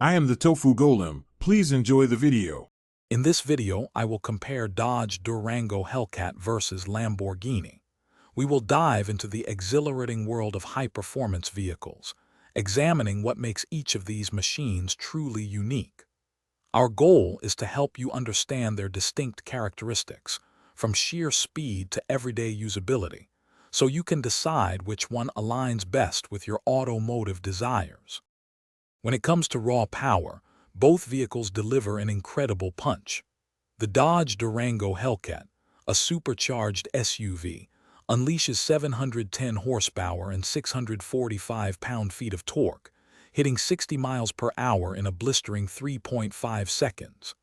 I am the Tofu Golem. Please enjoy the video. In this video, I will compare Dodge Durango Hellcat versus Lamborghini. We will dive into the exhilarating world of high-performance vehicles, examining what makes each of these machines truly unique. Our goal is to help you understand their distinct characteristics, from sheer speed to everyday usability, so you can decide which one aligns best with your automotive desires. When it comes to raw power, both vehicles deliver an incredible punch. The Dodge Durango Hellcat, a supercharged SUV, unleashes 710 horsepower and 645 pound-feet of torque, hitting 60 miles per hour in a blistering 3.5 seconds.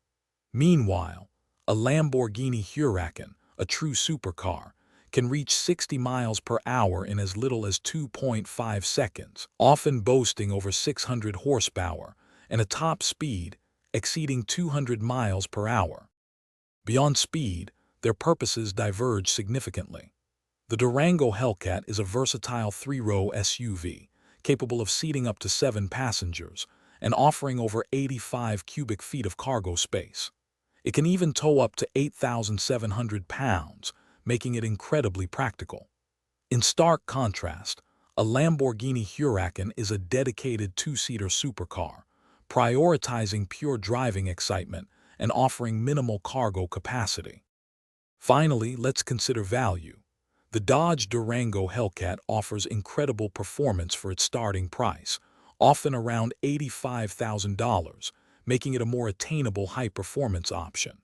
Meanwhile, a Lamborghini Huracan, a true supercar, can reach 60 miles per hour in as little as 2.5 seconds, often boasting over 600 horsepower and a top speed exceeding 200 miles per hour. Beyond speed, their purposes diverge significantly. The Durango Hellcat is a versatile three-row SUV, capable of seating up to 7 passengers and offering over 85 cubic feet of cargo space. It can even tow up to 8,700 pounds, making it incredibly practical. In stark contrast, a Lamborghini Huracan is a dedicated two-seater supercar, prioritizing pure driving excitement and offering minimal cargo capacity. Finally, let's consider value. The Dodge Durango Hellcat offers incredible performance for its starting price, often around $85,000, making it a more attainable high-performance option.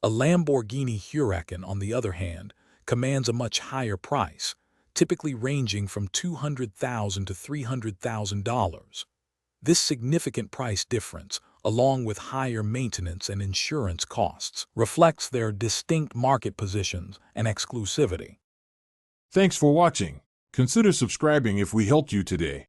A Lamborghini Huracan, on the other hand, commands a much higher price, typically ranging from $200,000 to $300,000. This significant price difference, along with higher maintenance and insurance costs, reflects their distinct market positions and exclusivity. Thanks for watching. Consider subscribing if we helped you today.